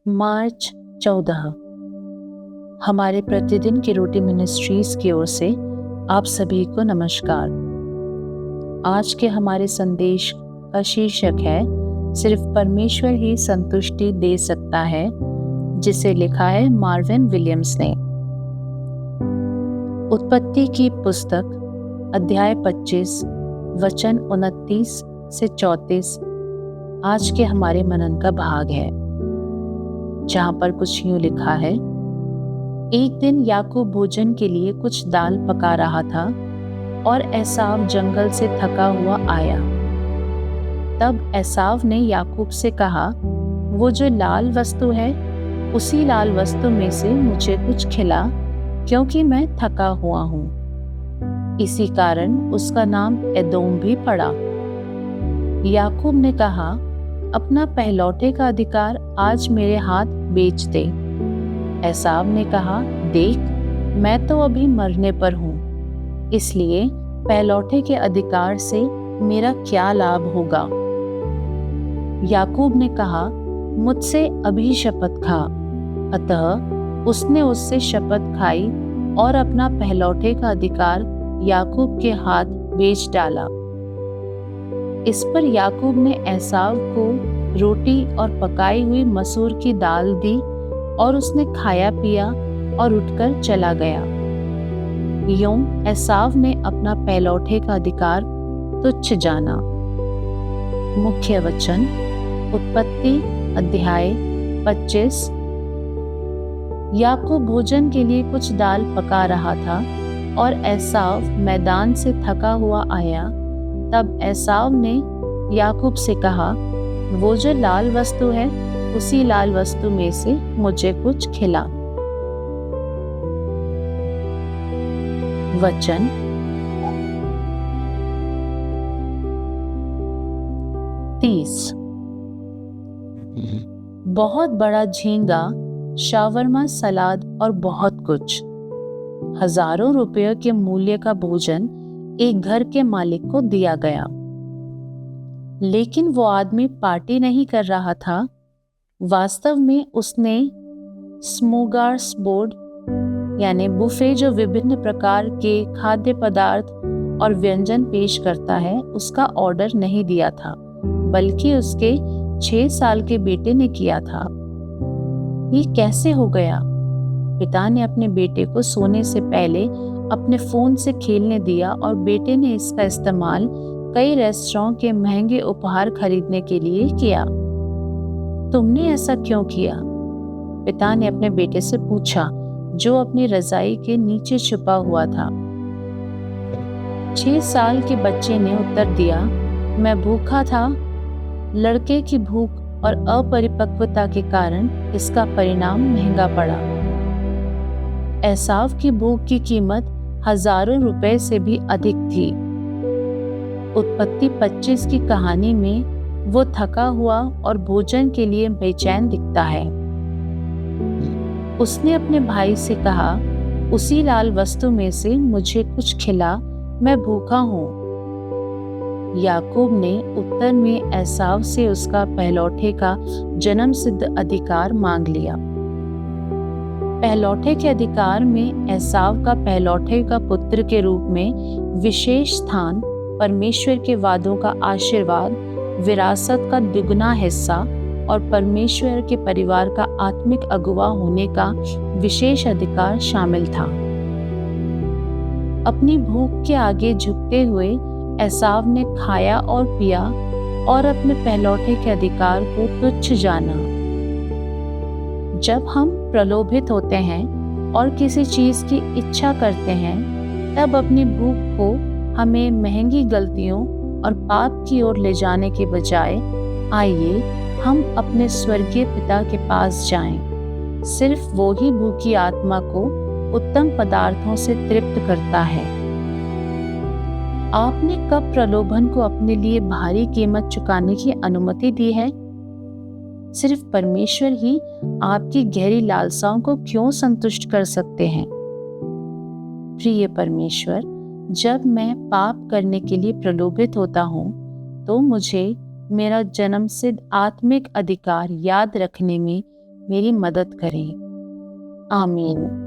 मार्च 14। हमारे प्रतिदिन की रोटी मिनिस्ट्रीज की ओर से आप सभी को नमस्कार। आज के हमारे संदेश का शीर्षक है सिर्फ परमेश्वर ही संतुष्टि दे सकता है, जिसे लिखा है मार्विन विलियम्स ने। उत्पत्ति की पुस्तक अध्याय 25 वचन 29 से 34 आज के हमारे मनन का भाग है, जहां पर कुछ यूं लिखा है। एक दिन याकूब भोजन के लिए कुछ दाल पका रहा था और एसाव जंगल से थका हुआ आया। तब एसाव ने याकूब से कहा, वो जो लाल वस्तु है, उसी लाल वस्तु में से मुझे कुछ खिला, क्योंकि मैं थका हुआ हूँ। इसी कारण उसका नाम एदोम भी पड़ा। याकूब ने कहा, अपना पहलौठे का अधिकार आज मेरे हाथ बेच दे। एसाव ने कहा, देख, मैं तो अभी मरने पर हूँ, इसलिए पहलौठे के अधिकार से मेरा क्या लाभ होगा। याकूब ने कहा, मुझसे अभी शपथ खा। अतः उसने उससे शपथ खाई और अपना पहलौठे का अधिकार याकूब के हाथ बेच डाला। इस पर याकूब ने एसाव को रोटी और पकाई हुई मसूर की दाल दी और उसने खाया पिया और उठकर चला गया। यूं एसाव ने अपना पहलौठे का अधिकार तुच्छ जाना। मुख्य वचन उत्पत्ति अध्याय 25। याकूब भोजन के लिए कुछ दाल पका रहा था और एसाव मैदान से थका हुआ आया। तब एसाव ने याकूब से कहा, वो जो लाल वस्तु है, उसी लाल वस्तु में से मुझे कुछ खिला। वचन 30। बहुत बड़ा झींगा, शावरमा, सलाद और बहुत कुछ। हजारों रुपयों के मूल्य का भोजन एक घर के मालिक को दिया गया। लेकिन वो आदमी पार्टी नहीं कर रहा था। वास्तव में उसने स्मोगार्सबोर्ड यानी बुफे, जो विभिन्न प्रकार के खाद्य पदार्थ और व्यंजन पेश करता है, उसका ऑर्डर नहीं दिया था, बल्कि उसके 6 साल के बेटे ने किया था। ये कैसे हो गया? पिता ने अपने बेटे को सोने से पहले अपने फोन से खेलने दिया और बेटे ने इसका इस्तेमाल कई रेस्तरां के महंगे उपहार खरीदने के लिए किया। तुमने ऐसा क्यों किया? पिता ने अपने बेटे से पूछा, जो अपनी रजाई के नीचे छुपा हुआ था। 6 साल के बच्चे ने उत्तर दिया, मैं भूखा था। लड़के की भूख और अपरिपक्वता के कारण इसका परिणाम महंगा पड़ा। एसाव की भूख की कीमत हजारों रुपए से भी अधिक थी। उत्पत्ति 25 की कहानी में वो थका हुआ और भोजन के लिए बेचैन दिखता है। उसने अपने भाई से कहा, उसी लाल वस्तु में से मुझे कुछ खिला, मैं भूखा हूँ। याकूब ने उत्तर में एसाव से उसका पहलौठे का जन्म सिद्ध अधिकार मांग लिया। पहलौठे के अधिकार में एसाव का पहलौठे का पुत्र के रूप में विशेष स्थान, परमेश्वर के वादों का आशीर्वाद, विरासत का दुगना हिस्सा और परमेश्वर के परिवार का आत्मिक अगुवा होने का विशेष अधिकार शामिल था। अपनी भूख के आगे झुकते हुए एसाव ने खाया और पिया और अपने पहलौठे के अधिकार को तुच्छ जाना। जब हम प्रलोभित होते हैं और किसी चीज की इच्छा करते हैं, तब अपनी भूख को हमें महंगी गलतियों और पाप की ओर ले जाने के बजाय आइए हम अपने स्वर्गीय पिता के पास जाएं। सिर्फ वो ही भूखी आत्मा को उत्तम पदार्थों से तृप्त करता है। आपने कब प्रलोभन को अपने लिए भारी कीमत चुकाने की अनुमति दी है? सिर्फ परमेश्वर ही आपकी गहरी लालसाओं को क्यों संतुष्ट कर सकते हैं? प्रिय परमेश्वर, जब मैं पाप करने के लिए प्रलोभित होता हूँ, तो मुझे मेरा जन्मसिद्ध आत्मिक अधिकार याद रखने में मेरी मदद करें। आमीन।